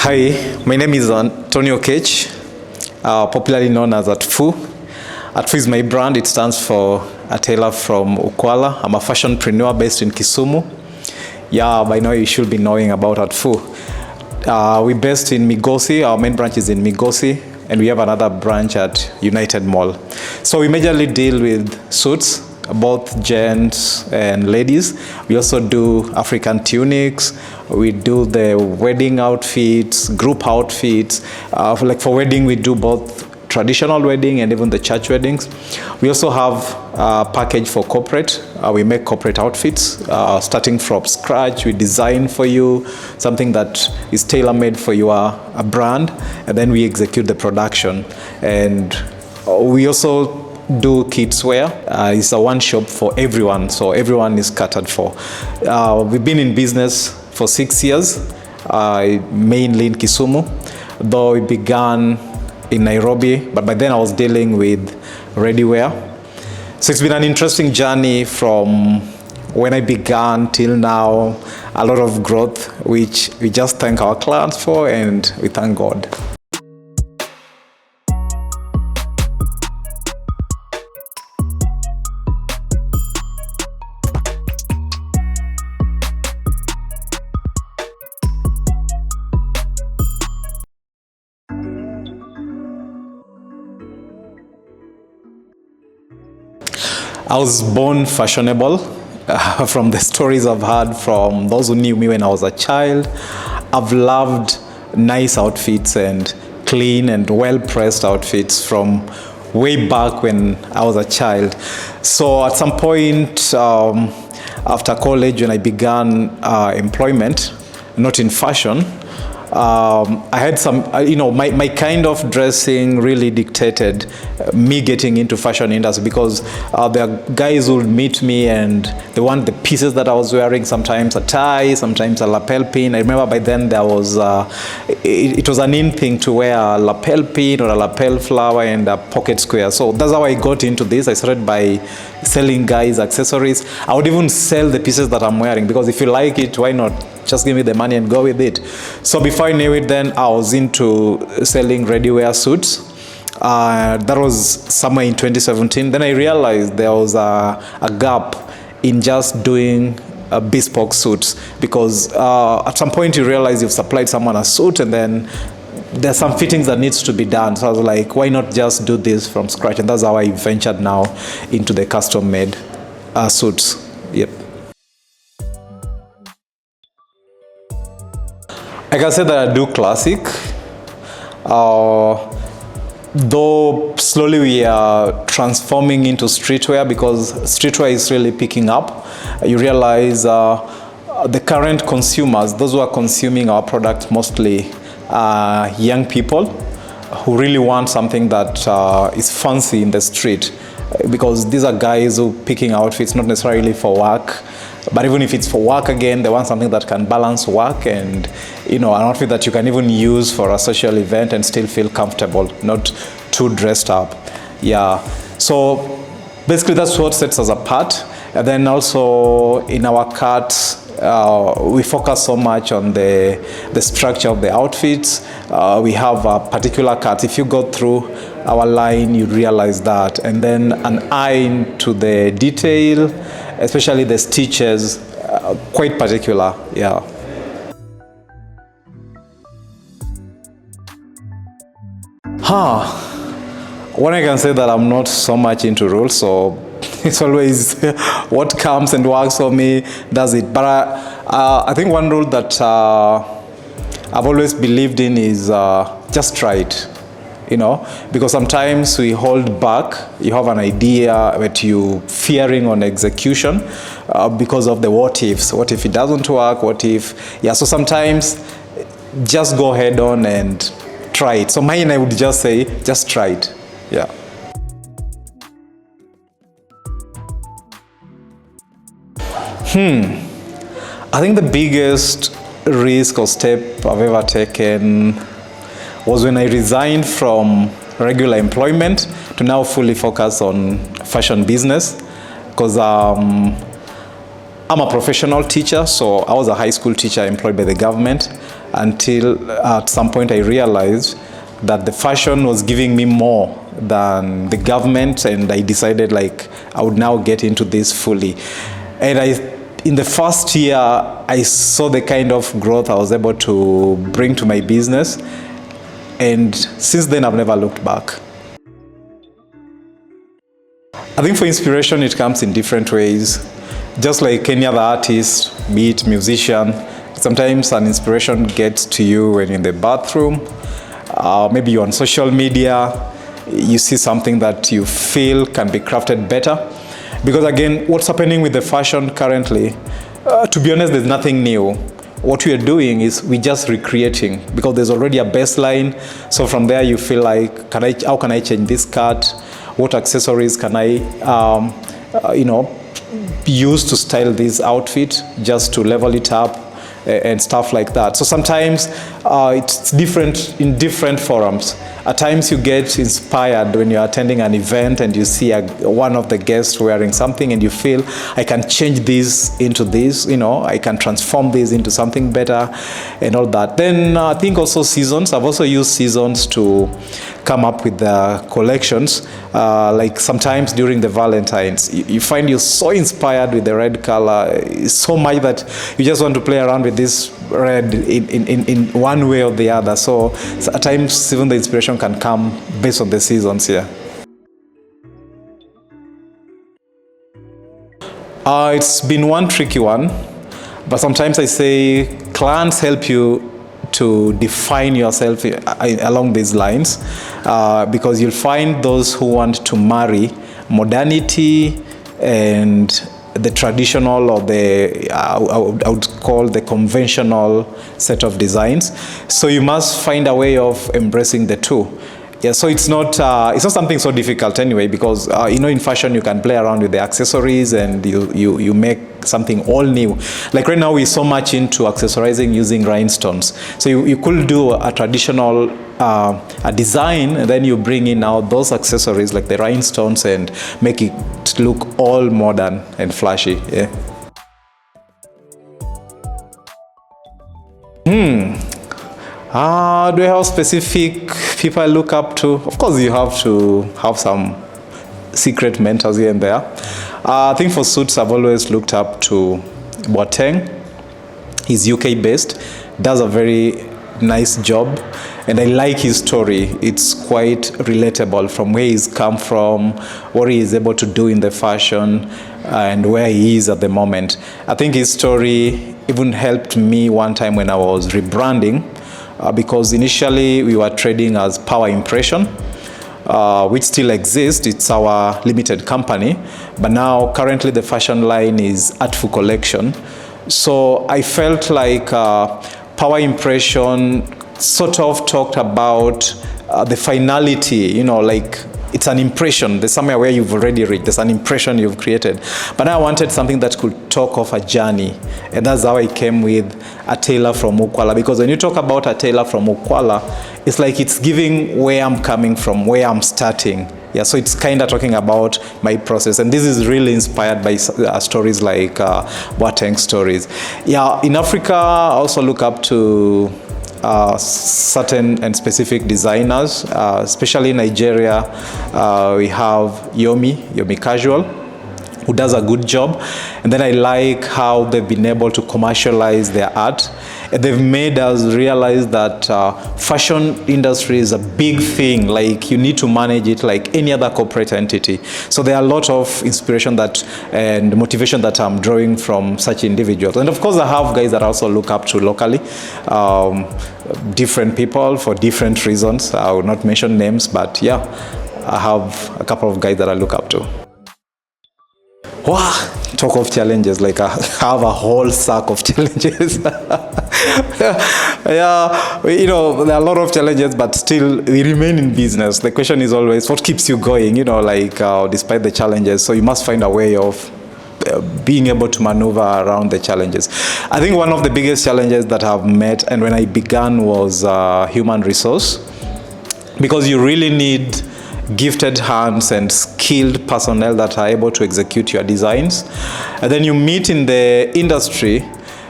Hi, my name is Antonio Kech, popularly known as Atfu. Atfu is my brand. It stands for a tailor from Ukwala. I'm a fashionpreneur based in Kisumu. Yeah, by now you should be knowing about Atfu. We're based in Migosi. Our main branch is in Migosi, and we have another branch at United Mall. So we majorly deal with suits, both gents and ladies. We also do African tunics. We do the wedding outfits, group outfits. Like for wedding, we do both traditional wedding and even the church weddings. We also have a package for corporate. We make corporate outfits starting from scratch. We design for you something that is tailor-made for your brand, and then we execute the production. And we also do kids wear. It's a one shop for everyone, so everyone is catered for. We've been in business for 6 years, mainly in Kisumu, though we began in Nairobi, but by then I was dealing with ready wear. So it's been an interesting journey from when I began till now, a lot of growth, which we just thank our clients for, and we thank God. I was born fashionable. From the stories I've heard from those who knew me when I was a child, I've loved nice outfits and clean and well-pressed outfits from way back when I was a child. So at some point after college, when I began employment, not in fashion, I had some, my kind of dressing really dictated me getting into fashion industry, because there are guys who would meet me and they want the pieces that I was wearing, sometimes a tie, sometimes a lapel pin. I remember by then there was, it was an in thing to wear a lapel pin or a lapel flower and a pocket square. So that's how I got into this. I started by selling guys accessories. I would even sell the pieces that I'm wearing, because if you like it, why not? Just give me the money and go with it. So before I knew it, then I was into selling ready-wear suits. That was somewhere in 2017. Then I realized there was a gap in just doing bespoke suits, because at some point you realize you've supplied someone a suit and then there's some fittings that needs to be done. So I was like, why not just do this from scratch? And that's how I ventured now into the custom-made suits. Yep. I can say that I do classic, though slowly we are transforming into streetwear, because streetwear is really picking up. You realize the current consumers, those who are consuming our product, mostly young people who really want something that is fancy in the street, because these are guys who are picking outfits not necessarily for work. But even if it's for work, again, they want something that can balance work and, an outfit that you can even use for a social event and still feel comfortable, not too dressed up. Yeah. So basically that's what sets us apart. And then also in our cuts, we focus so much on the structure of the outfits. We have a particular cut. If you go through our line, you realize that. And then an eye to the detail, especially the stitches, quite particular, yeah. When I can say that I'm not so much into rules, so it's always what comes and works for me, does it. But I think one rule that I've always believed in is just try it. Because sometimes we hold back. You have an idea, but you fearing on execution because of the what ifs. What if it doesn't work? What if? Yeah, so sometimes just go head on and try it. So mine, I would just say, just try it. Yeah. I think the biggest risk or step I've ever taken was when I resigned from regular employment to now fully focus on fashion business, because I'm a professional teacher, so I was a high school teacher employed by the government. until at some point I realized that the fashion was giving me more than the government, and I decided like I would now get into this fully. And in the first year, I saw the kind of growth I was able to bring to my business, and since then I've never looked back. I think for inspiration, it comes in different ways. Just like any other artist, be it musician, sometimes an inspiration gets to you when you're in the bathroom, maybe you're on social media, you see something that you feel can be crafted better. Because again, what's happening with the fashion currently, to be honest, there's nothing new. What we are doing is we're just recreating, because there's already a baseline. So from there you feel like, how can I change this cut? What accessories can I, use to style this outfit just to level it up and stuff like that. So sometimes it's different in different forums. At times you get inspired when you're attending an event and you see one of the guests wearing something and you feel, I can change this into this, I can transform this into something better and all that. Then I think also seasons. I've also used seasons to come up with the collections. Like sometimes during the Valentine's, you find you're so inspired with the red color, so much that you just want to play around with this red in one way or the other. So at times even the inspiration can come based on the seasons here. It's been one tricky one, but sometimes I say clients help you to define yourself along these lines, because you'll find those who want to marry modernity and the traditional, or I would call the conventional set of designs. So you must find a way of embracing the two. Yeah, so it's not something so difficult anyway, because in fashion you can play around with the accessories and you make something all new. Like right now we're so much into accessorizing using rhinestones. So you could do a traditional a design, and then you bring in now those accessories like the rhinestones and make it look all modern and flashy. Yeah. Do I have specific people I look up to? Of course, you have to have some secret mentors here and there. I think for suits, I've always looked up to Boateng. He's UK based, does a very nice job, and I like his story. It's quite relatable from where he's come from, what he is able to do in the fashion, and where he is at the moment. I think his story even helped me one time when I was rebranding, because initially we were trading as Power Impression, which still exists. It's our limited company, but now currently the fashion line is Atfu collection. So I felt like Power Impression sort of talked about the finality, like it's an impression. There's somewhere where you've already reached. There's an impression you've created. But I wanted something that could talk of a journey. And that's how I came with A Tailor from Ukwala. Because when you talk about A Tailor from Ukwala, it's like it's giving where I'm coming from, where I'm starting. Yeah, so it's kind of talking about my process. And this is really inspired by stories like Boateng stories. Yeah, in Africa, I also look up to certain and specific designers, especially in Nigeria. We have Yomi Casual, who does a good job. And then I like how they've been able to commercialize their art. And they've made us realize that fashion industry is a big thing. Like you need to manage it like any other corporate entity. So there are a lot of inspiration and motivation that I'm drawing from such individuals. And of course I have guys that I also look up to locally. Different people for different reasons. I will not mention names, but yeah, I have a couple of guys that I look up to. Wow, talk of challenges, like I have a whole sack of challenges. Yeah, there are a lot of challenges, but still we remain in business. The question is always, what keeps you going, despite the challenges? So you must find a way of being able to maneuver around the challenges. I think one of the biggest challenges that I've met, and when I began, was human resource, because you really need gifted hands and skilled personnel that are able to execute your designs. And then you meet in the industry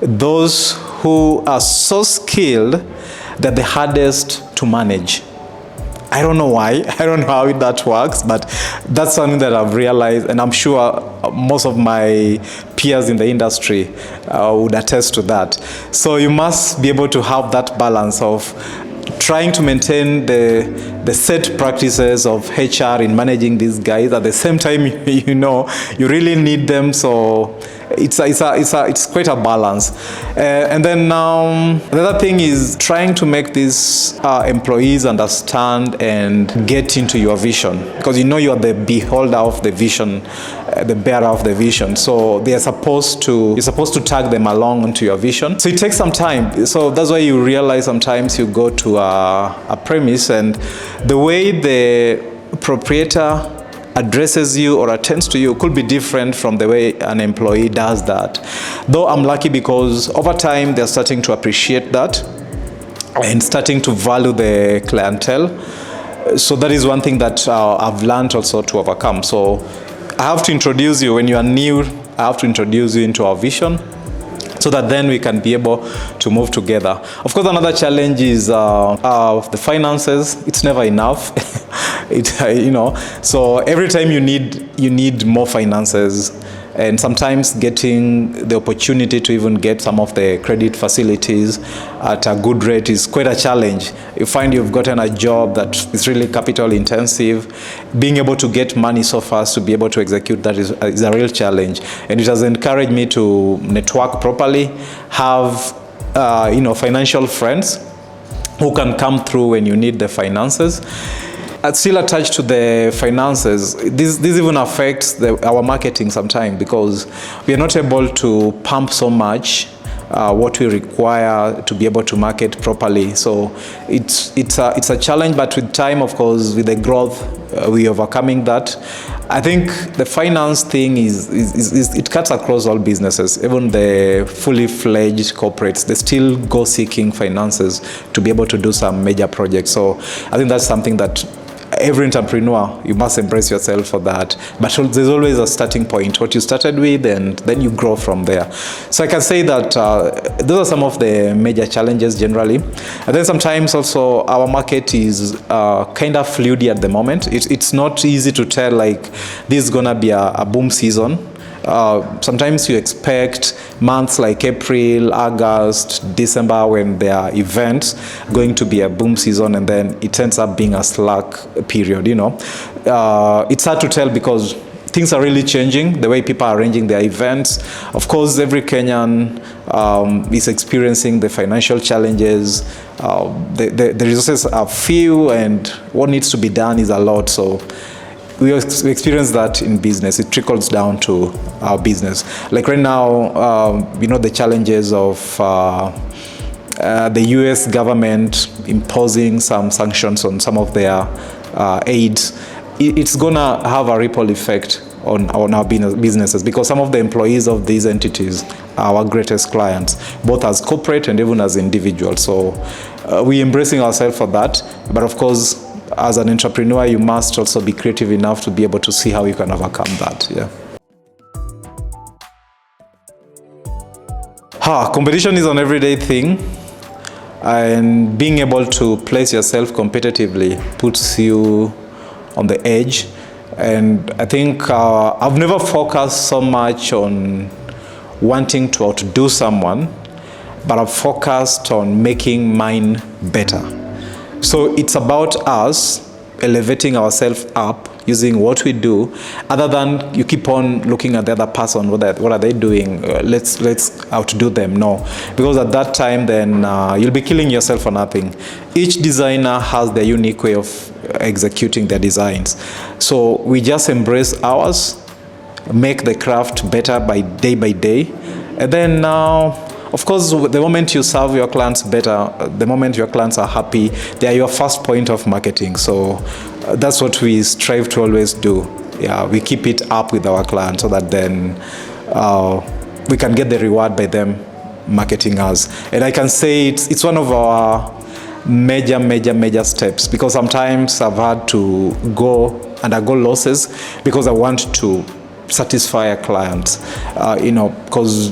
those who are so skilled that they're hardest to manage. I don't know why. I don't know how that works, but that's something that I've realized, and I'm sure most of my peers in the industry would attest to that. So you must be able to have that balance of trying to maintain the set practices of HR in managing these guys. At the same time, you really need them. So it's quite a balance. And then the other thing is trying to make these employees understand and get into your vision, because you're the beholder of the vision, the bearer of the vision. So you're supposed to tag them along onto your vision. So it takes some time. So that's why you realize sometimes you go to a premise, and the way the proprietor addresses you or attends to you could be different from the way an employee does that. Though I'm lucky, because over time they're starting to appreciate that and starting to value the clientele. So that is one thing that I've learned also to overcome. So I have to introduce you, when you are new, I have to introduce you into our vision, so that then we can be able to move together. Of course, another challenge is the finances. It's never enough. So every time you need more finances, and sometimes getting the opportunity to even get some of the credit facilities at a good rate is quite a challenge. You find you've gotten a job that is really capital intensive. Being able to get money so fast to be able to execute that is a real challenge. And it has encouraged me to network properly, have financial friends who can come through when you need the finances. Still attached to the finances, this even affects our marketing sometimes, because we are not able to pump so much what we require to be able to market properly. So it's a challenge, but with time, of course, with the growth, we are overcoming that. I think the finance thing is it cuts across all businesses. Even the fully fledged corporates, they still go seeking finances to be able to do some major projects. So I think that's something that every entrepreneur, you must embrace yourself for that. But there's always a starting point, what you started with, and then you grow from there. So I can say that those are some of the major challenges generally. And then sometimes also our market is kind of fluid at the moment. It's not easy to tell, like, this is gonna be a boom season. Sometimes you expect months like April, August, December, when there are events, going to be a boom season, and then it ends up being a slack period. It's hard to tell, because things are really changing, the way people are arranging their events. Of course, every Kenyan is experiencing the financial challenges. The resources are few, and what needs to be done is a lot. So we experience that in business. It trickles down to our business. Like right now, the challenges of the US government imposing some sanctions on some of their aids. It's gonna have a ripple effect on our businesses, because some of the employees of these entities are our greatest clients, both as corporate and even as individuals. So we're embracing ourselves for that. But of course, as an entrepreneur, you must also be creative enough to be able to see how you can overcome that. Yeah. Competition is an everyday thing, and being able to place yourself competitively puts you on the edge. And I think I've never focused so much on wanting to outdo someone, but I've focused on making mine better. So it's about us elevating ourselves up using what we do, other than you keep on looking at the other person, what are they doing, let's outdo them. No, because at that time then you'll be killing yourself for nothing. Each designer has their unique way of executing their designs. So we just embrace ours, make the craft better by day, and then of course, the moment you serve your clients better, the moment your clients are happy, they are your first point of marketing. So that's what we strive to always do. Yeah, we keep it up with our clients, so that then we can get the reward by them marketing us. And I can say it's one of our major steps, because sometimes I've had to undergo losses because I want to satisfy a client, because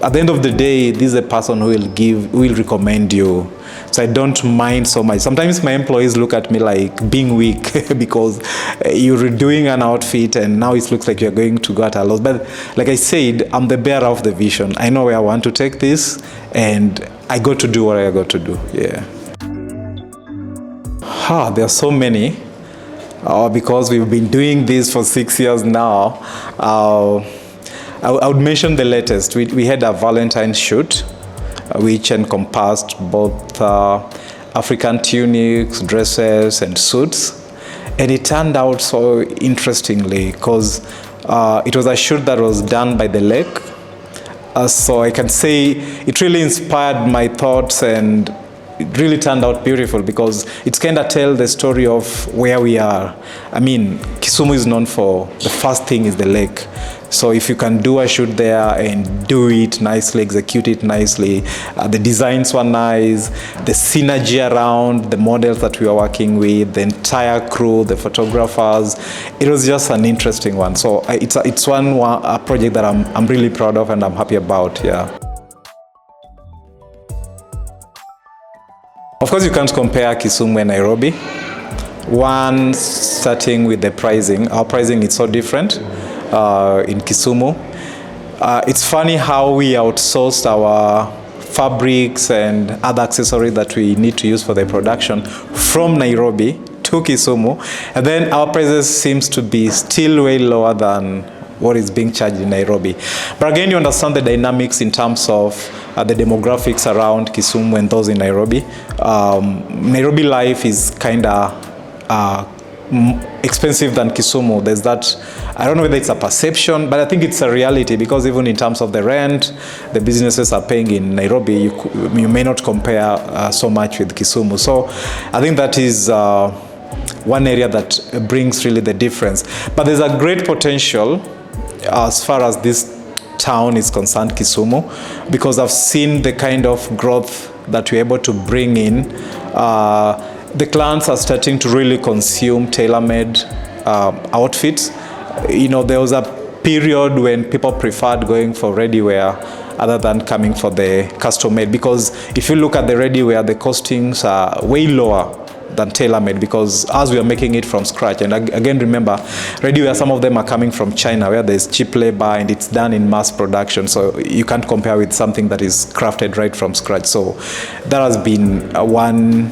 at the end of the day, this is a person who will recommend you. So I don't mind so much. Sometimes my employees look at me like being weak because you're doing an outfit and now it looks like you're going to go at a loss. But like I said, I'm the bearer of the vision. I know where I want to take this, and I got to do what I got to do. Yeah. There are so many. Because we've been doing this for 6 years now. I would mention the latest. We had a Valentine's shoot, which encompassed both African tunics, dresses, and suits. And it turned out so interestingly because it was a shoot that was done by the lake. So I can say it really inspired my thoughts, and it really turned out beautiful because it's kind of tell the story of where we are. I mean, Kisumu is known for, the first thing is the lake. So if you can do a shoot there and do it nicely, execute it nicely, the designs were nice, the synergy around the models that we were working with, the entire crew, the photographers, it was just an interesting one. So it's a project that I'm really proud of and I'm happy about, yeah. Of course, you can't compare Kisumu and Nairobi. One, starting with the pricing. Our pricing is so different in Kisumu. It's funny how we outsourced our fabrics and other accessories that we need to use for the production from Nairobi to Kisumu. And then our prices seems to be still way lower than what is being charged in Nairobi. But again, you understand the dynamics in terms of the demographics around Kisumu and those in Nairobi. Nairobi life is kind of expensive than Kisumu. There's that, I don't know whether it's a perception, but I think it's a reality because even in terms of the rent, the businesses are paying in Nairobi, you may not compare so much with Kisumu. So I think that is one area that brings really the difference. But there's a great potential as far as this town is concerned, Kisumu, because I've seen the kind of growth that we're able to bring in. The clients are starting to really consume tailor-made outfits. You know, there was a period when people preferred going for ready-wear other than coming for the custom-made, because if you look at the ready-wear, the costings are way lower than tailor-made because as we are making it from scratch. And again, remember, ready-wear, some of them are coming from China where there's cheap labor and it's done in mass production. So you can't compare with something that is crafted right from scratch. So that has been one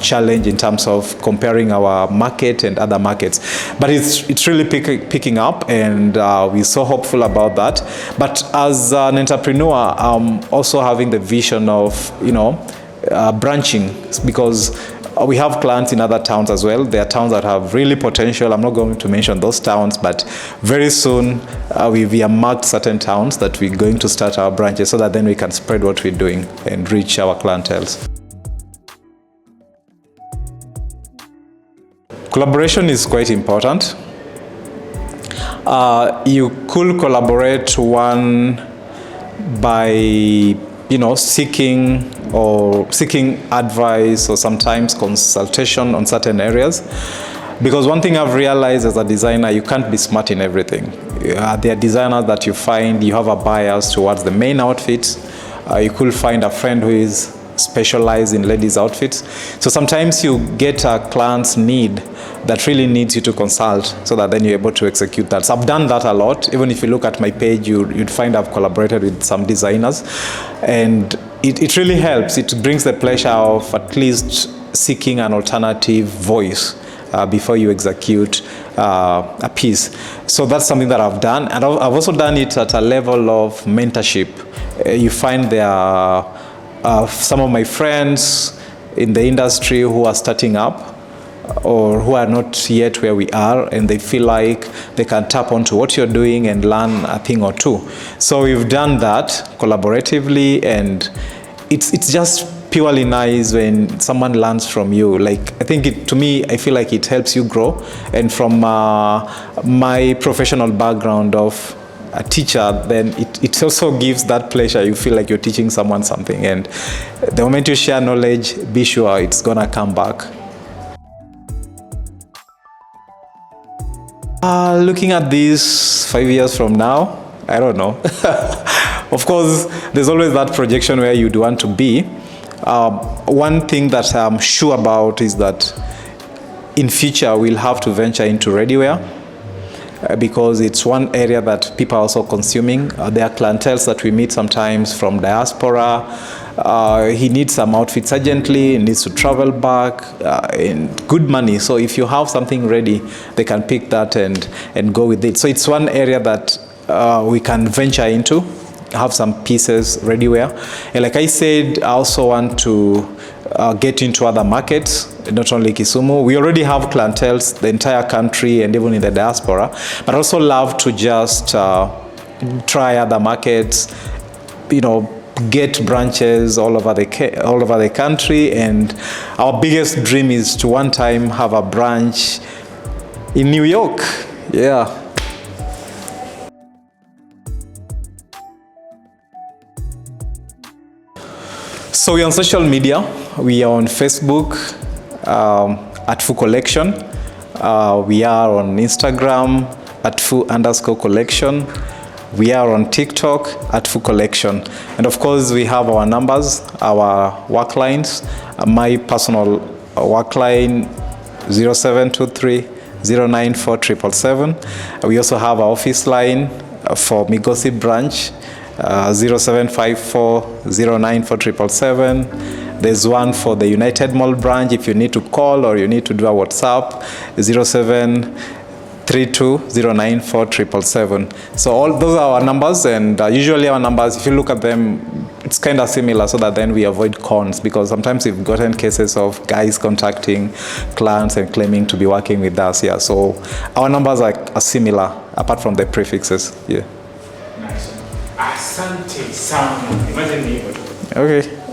challenge in terms of comparing our market and other markets. But it's really picking up, and we're so hopeful about that. But as an entrepreneur, I'm also having the vision of, branching, because we have clients in other towns as well. There are towns that have really potential. I'm not going to mention those towns, but very soon we've earmarked certain towns that we're going to start our branches so that then we can spread what we're doing and reach our clientele. Collaboration is quite important. You could collaborate one by seeking advice or sometimes consultation on certain areas. Because one thing I've realized as a designer, you can't be smart in everything. There are designers that you find you have a bias towards the main outfits. You could find a friend who is specialized in ladies' outfits. So sometimes you get a client's need that really needs you to consult so that then you're able to execute that. So I've done that a lot. Even if you look at my page, you'd find I've collaborated with some designers. And it really helps. It brings the pleasure of at least seeking an alternative voice before you execute a piece. So that's something that I've done. And I've also done it at a level of mentorship. You find there are some of my friends in the industry who are starting up or who are not yet where we are, and they feel like they can tap onto what you're doing and learn a thing or two. So we've done that collaboratively, and it's just purely nice when someone learns from you. Like, I think to me, I feel like it helps you grow. And from my professional background of a teacher, then it also gives that pleasure. You feel like you're teaching someone something, and the moment you share knowledge, be sure it's gonna come back. Looking at this 5 years from now, I don't know. Of course, there's always that projection where you'd want to be. One thing that I'm sure about is that in future we'll have to venture into ready-wear because it's one area that people are also consuming. There are clienteles that we meet sometimes from diaspora. He needs some outfits urgently, he needs to travel back, and good money. So if you have something ready, they can pick that and go with it. So it's one area that we can venture into, have some pieces ready wear. And like I said, I also want to get into other markets, not only Kisumu. We already have clienteles, the entire country and even in the diaspora, but also love to just try other markets, get branches all over the country. And our biggest dream is to one time have a branch in New York. Yeah. So we're on social media. We are on Facebook, Atfu Collection. We are on Instagram, Atfu_collection. We are on TikTok, Atfu Collection. And of course, we have our numbers, our work lines. My personal work line, 0723 094 777. We also have our office line for Migosi branch, 0754 094 777. There's one for the United Mall branch if you need to call or you need to do a WhatsApp, 0732 094 777. So all those are our numbers, and usually our numbers, if you look at them, it's kind of similar, so that then we avoid cons, because sometimes we've gotten cases of guys contacting clients and claiming to be working with us. Yeah, so our numbers are similar apart from the prefixes. Yeah. Asante sana. Imagine me. Okay.